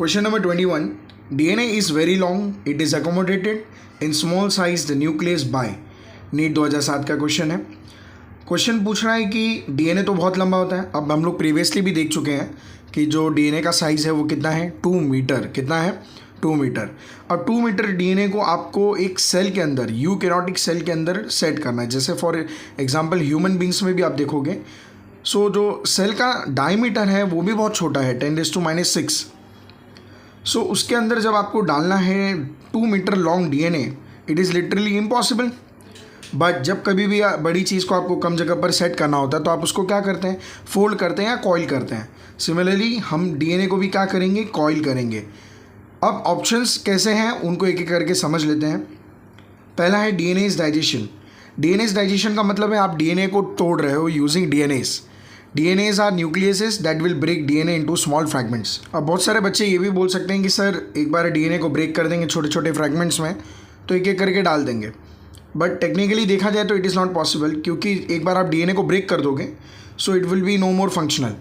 Question number 21. DNA is very long. It is accommodated in small size the nucleus by. NEET 2007 का question है. Question पूछ रहा है कि डीएनए तो बहुत लंबा होता है. अब हम लोग प्रीवियसली भी देख चुके हैं कि जो डीएनए का साइज़ है वो कितना है 2 मीटर. कितना है 2 मीटर. और 2 मीटर डीएनए को आपको एक सेल के अंदर यूकैरियोटिक सेल के अंदर सेट करना है. जैसे फॉर एग्जांपल ह्यूमन बींग्स में भी आप देखोगे. सो जो सेल का डायमीटर है वो भी बहुत छोटा है 10⁻⁶. सो उसके अंदर जब आपको डालना है 2 metre long DNA, it is literally impossible. But जब कभी भी बड़ी चीज़ को आपको कम जगह पर सेट करना होता है तो आप उसको क्या करते हैं, फोल्ड करते हैं या कॉइल करते हैं. सिमिलरली हम डीएनए को भी क्या करेंगे, कॉइल करेंगे. अब ऑप्शंस कैसे हैं उनको एक एक करके समझ लेते हैं. पहला है डीएनएज डाइजेशन. डीएनएज डाइजेशन का मतलब है आप डीएनए को तोड़ रहे हो using DNases. DNases are nucleases that will break DNA into small fragments. अब बहुत सारे बच्चे ये भी बोल सकते हैं कि सर एक बार डीएनए को ब्रेक कर देंगे छोटे छोटे फ्रैगमेंट्स में तो एक एक करके डाल देंगे. बट टेक्निकली देखा जाए तो इट इज़ नॉट पॉसिबल, क्योंकि एक बार आप डीएनए को ब्रेक कर दोगे so it will be no more functional.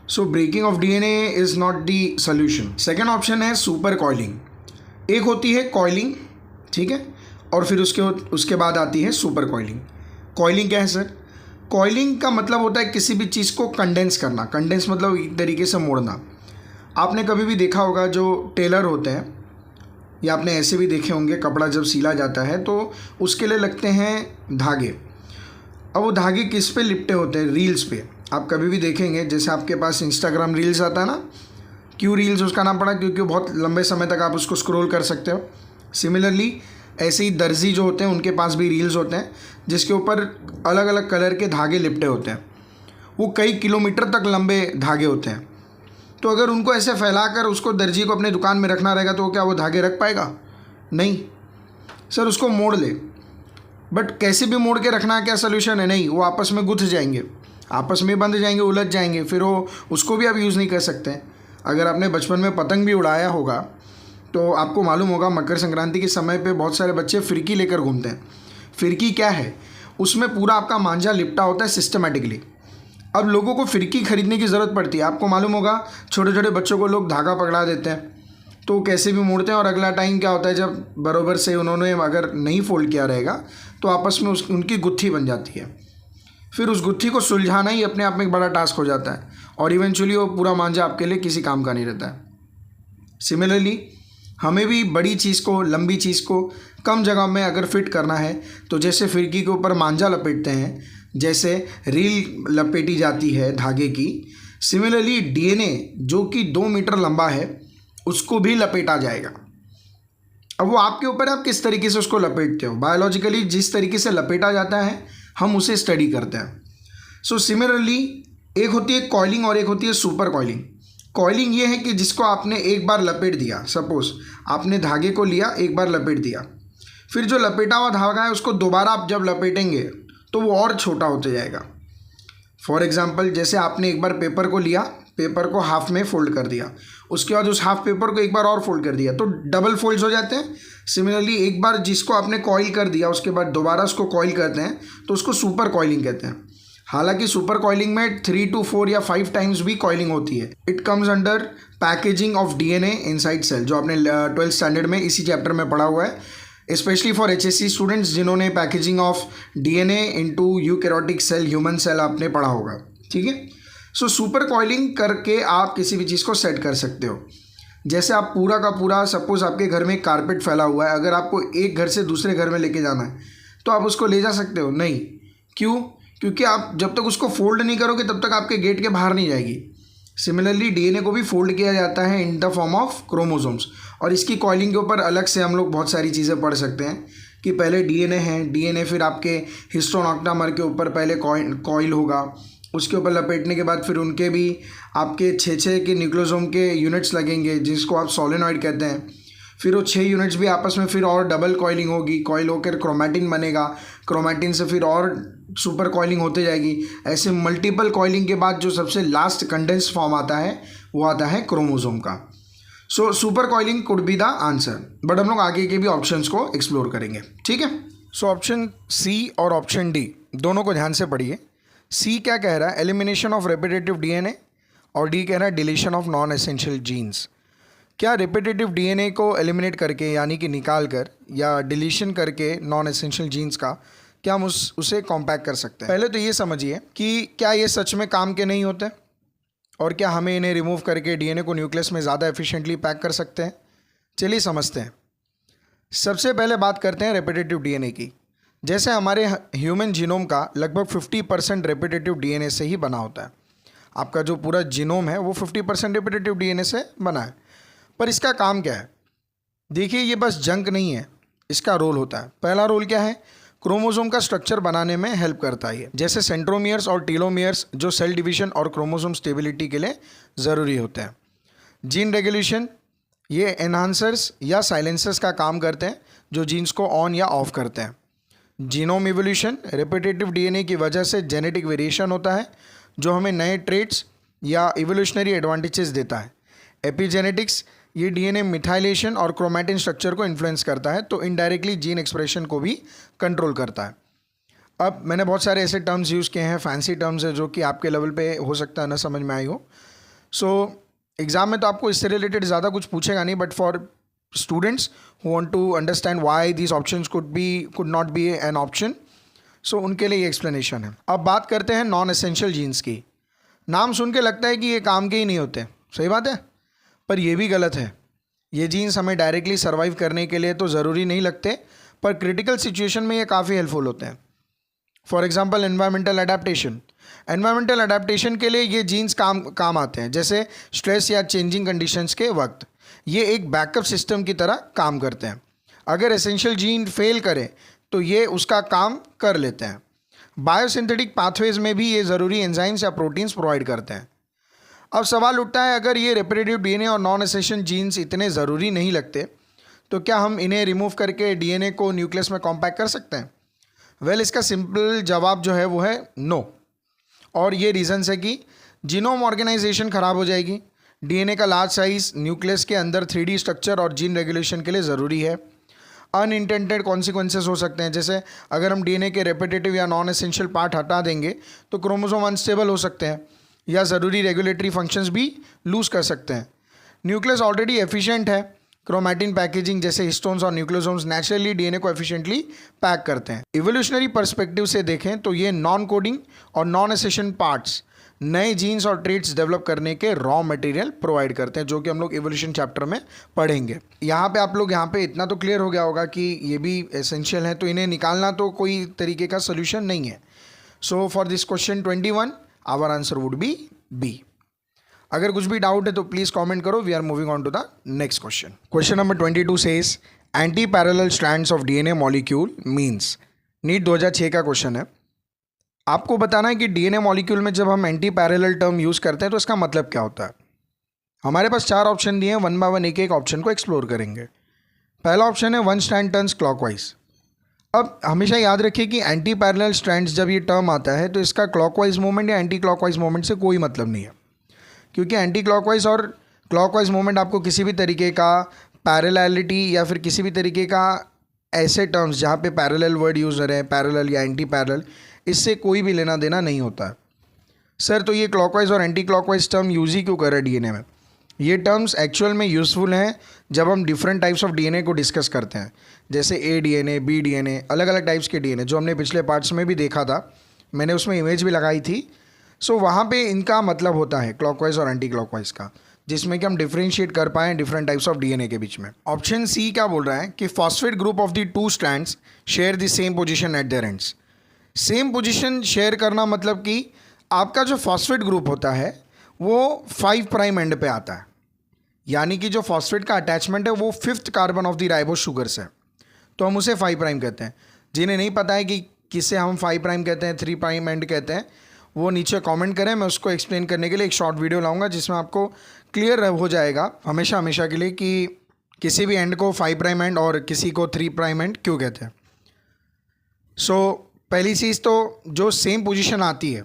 So breaking of DNA is not the solution. Second option है सुपर कॉइलिंग. एक होती है कॉइलिंग, ठीक है, और फिर उसके बाद आती है सुपर कॉइलिंग. कॉइलिंग क्या है सर? कॉइलिंग का मतलब होता है किसी भी चीज़ को कंडेंस करना. कंडेंस मतलब एक तरीके से मोड़ना. आपने कभी भी देखा होगा जो टेलर होते हैं, या आपने ऐसे भी देखे होंगे कपड़ा जब सिला जाता है तो उसके लिए लगते हैं धागे. अब वो धागे किस पे लिपटे होते हैं? रील्स पे. आप कभी भी देखेंगे जैसे आपके पास इंस्टाग्राम रील्स आता है ना. क्यों रील्स उसका नाम पड़ा? क्योंकि बहुत लंबे समय तक आप उसको स्क्रॉल कर सकते हो. सिमिलरली ऐसे ही दर्जी जो होते हैं उनके पास भी रील्स होते हैं जिसके ऊपर अलग अलग कलर के धागे लिपटे होते हैं. वो कई किलोमीटर तक लंबे धागे होते हैं. तो अगर उनको ऐसे फैलाकर उसको दर्जी को अपने दुकान में रखना रहेगा तो क्या वो धागे रख पाएगा? नहीं सर, उसको मोड़ ले. बट कैसे भी मोड़ के रखना क्या सोल्यूशन है? नहीं, वो आपस में गुथ जाएंगे, आपस में बंध जाएंगे, उलझ जाएंगे. फिर वो उसको भी आप यूज़ नहीं कर सकते. अगर आपने बचपन में पतंग भी उड़ाया होगा तो आपको मालूम होगा मकर संक्रांति के समय पे बहुत सारे बच्चे फिरकी लेकर घूमते हैं. फिरकी क्या है? उसमें पूरा आपका मांझा लिपटा होता है सिस्टमेटिकली. अब लोगों को फिरकी खरीदने की ज़रूरत पड़ती है. आपको मालूम होगा छोटे छोटे बच्चों को लोग धागा पकड़ा देते हैं तो कैसे भी मोड़ते हैं, और अगला टाइम क्या होता है जब बराबर से उन्होंने अगर नहीं फोल्ड किया रहेगा तो आपस में उनकी गुत्थी बन जाती है. फिर उस गुत्थी को सुलझाना ही अपने आप में एक बड़ा टास्क हो जाता है और इवेंचुअली वो पूरा मांझा आपके लिए किसी काम का नहीं रहता है. सिमिलरली हमें भी बड़ी चीज़ को, लंबी चीज़ को कम जगह में अगर फिट करना है तो जैसे फिरकी के ऊपर मांझा लपेटते हैं, जैसे रील लपेटी जाती है धागे की, सिमिलरली डीएनए जो कि 2 मीटर लंबा है उसको भी लपेटा जाएगा. अब वो आपके ऊपर है आप किस तरीके से उसको लपेटते हो. बायोलॉजिकली जिस तरीके से लपेटा जाता है हम उसे स्टडी करते हैं. सो सिमिलरली एक होती है कॉइलिंग और एक होती है सुपर कॉइलिंग. कॉइलिंग ये है कि जिसको आपने एक बार लपेट दिया, सपोज आपने धागे को लिया, एक बार लपेट दिया, फिर जो लपेटा हुआ धागा है उसको दोबारा आप जब लपेटेंगे तो वो और छोटा होते जाएगा. फॉर एग्जांपल जैसे आपने एक बार पेपर को लिया, पेपर को हाफ में फोल्ड कर दिया, उसके बाद उस हाफ पेपर को एक बार और फोल्ड कर दिया तो डबल फोल्ड्स हो जाते हैं. सिमिलरली एक बार जिसको आपने कॉइल कर दिया उसके बाद दोबारा उसको कॉइल करते हैं तो उसको सुपर कॉइलिंग कहते हैं. हालांकि सुपर कॉइलिंग में 3 to 4 या 5 टाइम्स भी कॉइलिंग होती है. It comes under packaging of DNA inside cell, जो आपने 12th स्टैंडर्ड में इसी चैप्टर में पढ़ा हुआ है, स्पेशली फॉर एचएससी स्टूडेंट्स जिन्होंने packaging of DNA into eukaryotic cell, human cell आपने पढ़ा होगा. ठीक है. सो सुपर कॉइलिंग करके आप किसी भी चीज़ को सेट कर सकते हो. जैसे आप पूरा का पूरा, सपोज आपके घर में कारपेट फैला हुआ है, अगर आपको एक घर से दूसरे घर में लेके जाना है तो आप उसको ले जा सकते हो? नहीं. क्यों? क्योंकि आप जब तक उसको फोल्ड नहीं करोगे तब तक आपके गेट के बाहर नहीं जाएगी. सिमिलरली डीएनए को भी फोल्ड किया जाता है in the form of chromosomes. और इसकी कॉइलिंग के ऊपर अलग से हम लोग बहुत सारी चीज़ें पढ़ सकते हैं कि पहले डीएनए है, डीएनए फिर आपके हिस्टोन के ऊपर पहले कॉइल होगा, उसके ऊपर लपेटने के बाद फिर उनके भी आपके 6 के न्यूक्लियोसोम के यूनिट्स लगेंगे जिसको आप सोलेनॉइड कहते हैं. फिर वो 6 यूनिट्स भी आपस में फिर और डबल कॉइलिंग होगी, कॉइल होकर क्रोमैटिन बनेगा, क्रोमैटिन से फिर और सुपर कॉइलिंग होते जाएगी. ऐसे मल्टीपल कॉइलिंग के बाद जो सबसे लास्ट कंडेंस फॉर्म आता है वो आता है क्रोमोसोम का. So super coiling could be the answer. But हम लोग आगे के भी ऑप्शंस को एक्सप्लोर करेंगे. ठीक है. सो ऑप्शन सी और ऑप्शन डी दोनों को ध्यान से पढ़िए. सी क्या कह रहा है? एलिमिनेशन ऑफ रेपिटेटिव डीएनए, और डी कह रहा है deletion of non essential genes. क्या रिपीटेटिव डीएनए को एलिमिनेट करके यानी कि निकाल कर या डिलीशन करके नॉन एसेंशियल जीन्स का क्या हम उसे कॉम्पैक्ट कर सकते हैं? पहले तो ये समझिए कि क्या ये सच में काम के नहीं होते और क्या हमें इन्हें रिमूव करके डीएनए को न्यूक्लियस में ज़्यादा एफिशिएंटली पैक कर सकते हैं? चलिए समझते हैं। सबसे पहले बात करते हैं रेपिटेटिव डीएनए की। जैसे हमारे ह्यूमन जीनोम का लगभग 50% रेपिटेटिव डीएनए से ही बना होता है। आपका जो पूरा जीनोम है वो 50% रेपिटेटिव डीएनए से बना है। पर इसका काम क्या है? देखिए, ये बस जंक नहीं है, इसका रोल होता है। पहला रोल क्या है? क्रोमोसोम का स्ट्रक्चर बनाने में हेल्प करता है ये। जैसे सेंट्रोमियर्स और टीलोमियर्स जो सेल डिवीजन और क्रोमोसोम स्टेबिलिटी के लिए ज़रूरी होते हैं। जीन रेगुलेशन, ये एनहांसर्स या साइलेंसर्स का काम करते हैं जो जीन्स को ऑन या ऑफ करते हैं। जीनोम इवोल्यूशन, रेपिटेटिव डीएनए की वजह से जेनेटिक वेरिएशन होता है जो हमें नए ट्रेट्स या इवोल्यूशनरी एडवांटेजेस देता है। एपिजेनेटिक्स, ये डीएनए मिथाइलेशन और क्रोमैटिन स्ट्रक्चर को इन्फ्लुएंस करता है, तो इनडायरेक्टली जीन एक्सप्रेशन को भी कंट्रोल करता है। अब मैंने बहुत सारे ऐसे टर्म्स यूज़ किए हैं, फैंसी टर्म्स है जो कि आपके लेवल पे हो सकता है ना समझ में आई हो। सो एग्ज़ाम में तो आपको इससे रिलेटेड ज़्यादा कुछ पूछेगा नहीं, but for students who want to understand why these options could not be an option, so उनके लिए ये एक्सप्लेनेशन है। अब बात करते हैं नॉन एसेंशियल जीन्स की। नाम सुन के लगता है कि ये काम के ही नहीं होते, सही बात है, पर यह भी गलत है। ये जीन्स हमें डायरेक्टली सर्वाइव करने के लिए तो ज़रूरी नहीं लगते, पर क्रिटिकल सिचुएशन में ये काफ़ी हेल्पफुल होते हैं। For example environmental adaptation. Environmental adaptation के लिए ये जीन्स काम आते हैं, जैसे स्ट्रेस या चेंजिंग कंडीशंस के वक्त ये एक बैकअप सिस्टम की तरह काम करते हैं। अगर एसेंशियल जीन फेल करे तो ये उसका काम कर लेते हैं। बायोसिंथेटिक पाथवेज में भी ये ज़रूरी एंजाइम्स या प्रोटीन्स प्रोवाइड करते हैं। अब सवाल उठता है, अगर ये रेपिटेटिव डीएनए और नॉन एसेंशियल जीन्स इतने ज़रूरी नहीं लगते तो क्या हम इन्हें रिमूव करके डीएनए को न्यूक्लियस में कॉम्पैक्ट कर सकते हैं? वेल, इसका सिंपल जवाब जो है वो है नो। और ये रीज़न्स है कि जीनोम ऑर्गेनाइजेशन ख़राब हो जाएगी, डीएनए का लार्ज साइज न्यूक्लियस के अंदर 3D स्ट्रक्चर और जीन रेगुलेशन के लिए ज़रूरी है। अनइंटेंडेड कॉन्सिक्वेंसेस हो सकते हैं, जैसे अगर हम डीएनए के रेपिटेटिव या नॉन एसेंशियल पार्ट हटा देंगे तो क्रोमोसोम अनस्टेबल हो सकते हैं या ज़रूरी रेगुलेटरी फंक्शंस भी लूज़ कर सकते हैं। न्यूक्लियस ऑलरेडी एफिशिएंट है। क्रोमैटिन पैकेजिंग जैसे हिस्टोन्स और न्यूक्लियोसोम्स नेचुरली डीएनए को एफिशिएंटली पैक करते हैं। इवोल्यूशनरी पर्सपेक्टिव से देखें तो ये नॉन कोडिंग और नॉन एसेंशियल पार्ट्स नए जीन्स और ट्रेट्स डेवलप करने के रॉ मटेरियल प्रोवाइड करते हैं, जो कि हम लोग इवोल्यूशन चैप्टर में पढ़ेंगे। यहाँ पे आप लोग इतना तो क्लियर हो गया होगा कि ये भी एसेंशियल है, तो इन्हें निकालना तो कोई तरीके का सोल्यूशन नहीं है। So for this question 21 our answer would be B. अगर कुछ भी डाउट है तो प्लीज़ कमेंट करो। We are moving on to the next question. Question number 22 says anti parallel strands of DNA molecule means. NEET 2006 का question है। आपको बताना है कि डीएनए मॉलिक्यूल में जब हम एंटी पैरेलल टर्म यूज़ करते हैं तो इसका मतलब क्या होता है। हमारे पास 4 ऑप्शन दिए हैं, 1 बाय 1 एक एक ऑप्शन को एक्सप्लोर करेंगे। पहला ऑप्शन है 1 स्ट्रैंड टर्न्स क्लॉकवाइज। अब हमेशा याद रखिए कि एंटी पैरेलल स्ट्रैंड्स जब ये टर्म आता है तो इसका क्लॉकवाइज मूवमेंट या एंटी क्लॉकवाइज मूवमेंट से कोई मतलब नहीं है, क्योंकि एंटी क्लॉकवाइज और क्लॉकवाइज मूवमेंट आपको किसी भी तरीके का पैरेललिटी या फिर किसी भी तरीके का ऐसे टर्म्स जहाँ पे पैरेलल वर्ड यूज़ हो रहे हैं, पैरेलल या एंटी पैरेलल, इससे कोई भी लेना देना नहीं होता है। सर, तो ये क्लॉकवाइज और एंटी क्लॉकवाइज टर्म यूज़ ही क्यों कर रहे हैं डीएनए में? ये टर्म्स एक्चुअल में यूज़फुल हैं जब हम डिफरेंट टाइप्स ऑफ डीएनए को डिस्कस करते हैं, जैसे ए डीएनए, बी डीएनए, अलग अलग टाइप्स के डीएनए जो हमने पिछले पार्ट्स में भी देखा था। मैंने उसमें इमेज भी लगाई थी। सो वहाँ पे इनका मतलब होता है क्लॉकवाइज और एंटी क्लॉकवाइज का, जिसमें कि हम डिफरेंशिएट कर पाएँ डिफरेंट टाइप्स ऑफ डीएनए के बीच में। ऑप्शन सी क्या बोल रहा है कि phosphate group of the 2 strands share the same position eight there ends. Same position share करना मतलब कि आपका जो फॉस्फेट ग्रुप होता है वो 5 प्राइम एंड पे आता है, यानी कि जो फॉस्फेट का अटैचमेंट है वो 5th carbon of the ribose sugar से, तो हम उसे 5 प्राइम कहते हैं। जिन्हें नहीं पता है कि किसे हम 5 प्राइम कहते हैं, 3 प्राइम एंड कहते हैं, वो नीचे कमेंट करें। मैं उसको एक्सप्लेन करने के लिए एक शॉर्ट वीडियो लाऊंगा जिसमें आपको क्लियर हो जाएगा हमेशा के लिए कि किसी भी एंड को 5 प्राइम एंड और किसी को 3 प्राइम एंड क्यों कहते हैं। सो पहली चीज़ तो जो सेम पोजीशन आती है,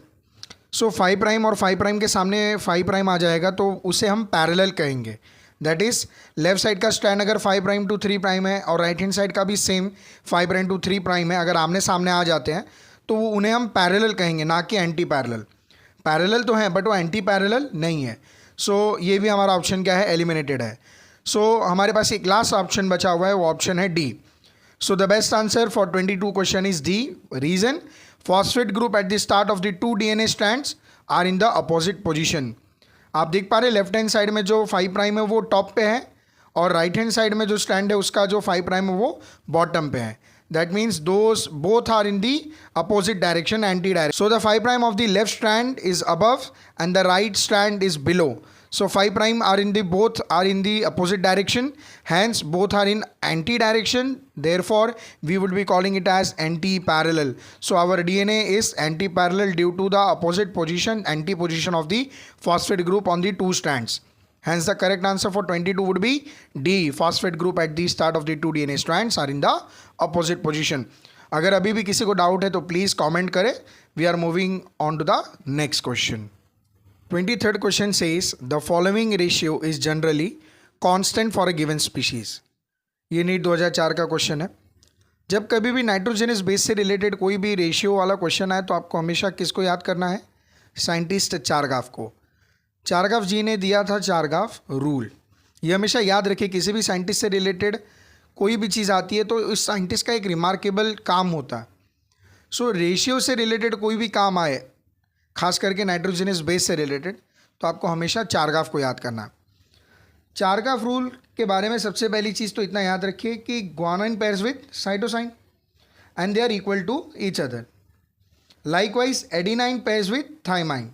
सो 5 प्राइम और 5 प्राइम के सामने 5 प्राइम आ जाएगा तो उसे हम पैरेलल कहेंगे। दैट इज़ लेफ्ट साइड का स्ट्रैंड अगर 5 प्राइम टू 3 प्राइम है और राइट हैंड साइड का भी सेम 5 प्राइम टू 3 प्राइम है, अगर आमने सामने आ जाते हैं तो वो उन्हें हम पैरेलल कहेंगे, ना कि एंटी पैरेलल। पैरेलल तो हैं बट वो एंटी पैरेलल नहीं है। सो ये भी हमारा ऑप्शन क्या है, एलिमिनेटेड है। सो हमारे पास एक लास्ट ऑप्शन बचा हुआ है, वो ऑप्शन है D. So the best answer for 22 question is D. Reason: phosphate group at the start of the two DNA strands are in the opposite position. आप देख पा रहे हैं लेफ्ट हैंड साइड में जो 5 प्राइम है वो टॉप पे है और राइट हैंड साइड में जो स्ट्रैंड है उसका जो 5 प्राइम है वो बॉटम पे है. That means those both are in the opposite direction, anti-direction. So the 5 prime of the left strand is above and the right strand is below. So 5 prime are in the both are in the opposite direction. Hence both are in anti-direction. Therefore we would be calling it as anti-parallel. So our DNA is anti-parallel due to the opposite position, anti-position of the phosphate group on the two strands. Hence the correct answer for 22 would be D. Phosphate group at the start of the two DNA strands are in the opposite position. अगर अभी भी किसी को doubt है तो please comment करें. We are moving on to the next question. 23rd question says the following ratio is generally constant for a given species. ये NEET 2004 का क्वेश्चन है. जब कभी भी नाइट्रोजनस बेस से रिलेटेड कोई भी रेशियो वाला क्वेश्चन आए तो आपको हमेशा किसको याद करना है? साइंटिस्ट चारगाफ को. चारगाफ जी ने दिया था चारगाफ रूल. ये हमेशा याद रखिए, किसी भी साइंटिस्ट से रिलेटेड कोई भी चीज़ आती है तो उस साइंटिस्ट का एक रिमार्केबल काम होता है. सो रेशियो से रिलेटेड कोई भी काम आए, खास करके नाइट्रोजनस बेस से रिलेटेड, तो आपको हमेशा चारगाफ को याद करना है. चारगाफ रूल के बारे में सबसे पहली चीज़ तो इतना याद रखिए कि guanine pairs with cytosine and they are equal to each other. Likewise adenine pairs with thymine.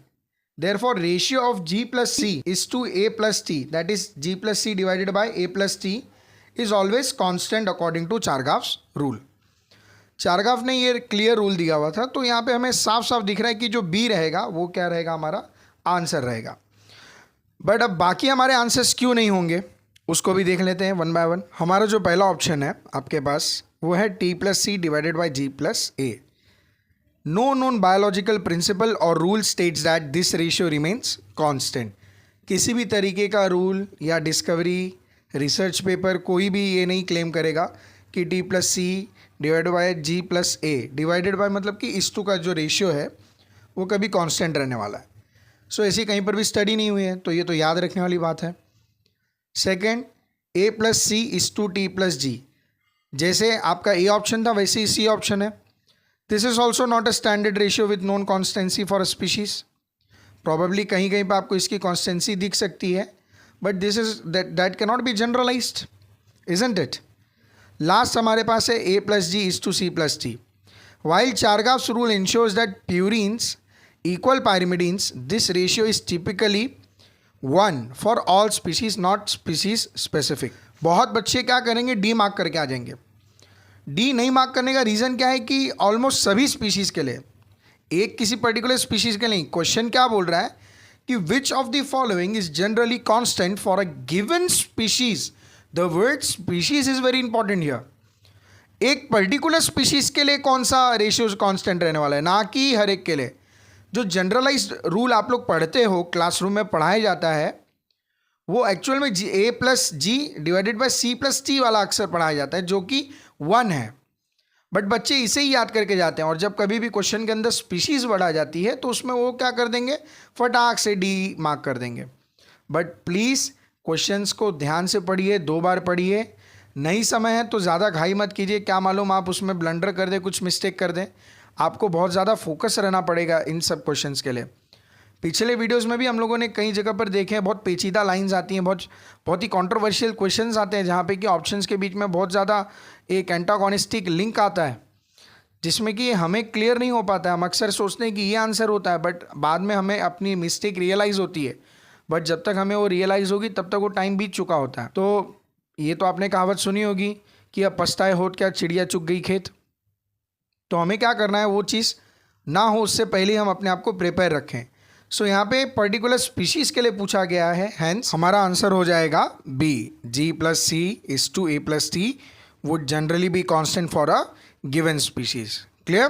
Therefore, ratio of G plus C is to A plus T, that is G plus C divided by A plus T is always constant according to Chargaff's rule. चारगाफ ने ये clear rule दिया हुआ था, तो यहाँ पे हमें साफ साफ दिख रहा है कि जो बी रहेगा वो क्या रहेगा, हमारा आंसर रहेगा. बट अब बाकी हमारे आंसर्स क्यों नहीं होंगे उसको भी देख लेते हैं वन बाय वन. हमारा जो पहला ऑप्शन है आपके पास वो है T plus C divided by G plus A. No known biological principle or rule states that this ratio remains constant. किसी भी तरीके का रूल या डिस्कवरी रिसर्च पेपर कोई भी ये नहीं क्लेम करेगा कि T plus C divided by G plus A divided by मतलब कि इस टू का जो रेशियो है वो कभी कांस्टेंट रहने वाला है. सो ऐसी कहीं पर भी स्टडी नहीं हुई है, तो ये तो याद रखने वाली बात है. Second, A plus C is to T plus G. जैसे आपका ए ऑप्शन था वैसे ही सी ऑप्शन है. This is also not a standard ratio with known constancy for a species. Probably कहीं कहीं पर आपको इसकी constancy दिख सकती है, but this is that cannot be generalized, isn't it? Last हमारे पास है A plus G is to C plus T. While Chargaff's rule ensures that purines equal pyrimidines, this ratio is typically 1 for all species, not species specific. बहुत बच्चे क्या करेंगे, D mark करके आ जाएंगे. D नहीं mark करने का रीज़न क्या है कि ऑलमोस्ट सभी स्पीशीज़ के लिए, एक किसी पर्टिकुलर स्पीशीज़ के लिए. क्वेश्चन क्या बोल रहा है कि which of the following is generally constant for a given species. The word species is very important here. एक पर्टिकुलर स्पीशीज़ के लिए कौन सा रेशियो कांस्टेंट रहने वाला है, ना कि हर एक के लिए. जो जनरलाइज्ड रूल आप लोग पढ़ते हो, क्लासरूम में पढ़ाया जाता है, वो एक्चुअल में A plus G divided by C plus T वाला अक्सर पढ़ाया जाता है, जो कि 1 है. बट बच्चे इसे ही याद करके जाते हैं, और जब कभी भी क्वेश्चन के अंदर स्पीशीज़ वर्ड आ जाती है तो उसमें वो क्या कर देंगे, फटाक से डी मार्क कर देंगे. बट प्लीज़ क्वेश्चंस को ध्यान से पढ़िए, 2 बार पढ़िए. नहीं समय है तो ज़्यादा घाई मत कीजिए, क्या मालूम आप उसमें ब्लंडर कर दें, कुछ मिस्टेक कर दें. आपको बहुत ज़्यादा फोकस रहना पड़ेगा इन सब क्वेश्चंस के लिए. पिछले वीडियोस में भी हम लोगों ने कई जगह पर देखे हैं, बहुत पेचीदा लाइंस आती हैं, बहुत ही कंट्रोवर्शियल क्वेश्चंस आते हैं, जहाँ पे कि ऑप्शंस के बीच में बहुत ज़्यादा एक एंटागोनिस्टिक लिंक आता है, जिसमें कि हमें क्लियर नहीं हो पाता है. हम अक्सर सोचते हैं कि ये आंसर होता है, बट बाद में हमें अपनी मिस्टेक रियलाइज़ होती है. बट जब तक हमें वो रियलाइज़ होगी तब तक वो टाइम बीत चुका होता है. तो ये तो आपने कहावत सुनी होगी कि अब पछताए होत क्या चिड़िया चुग गई खेत. तो हमें क्या करना है, वो चीज़ ना हो उससे पहले हम अपने आप को प्रिपेयर रखें. सो यहाँ पे पर्टिकुलर स्पीशीज़ के लिए पूछा गया है, हैंस हमारा आंसर हो जाएगा B. G plus C is to A plus T would generally be constant for a given species. Clear?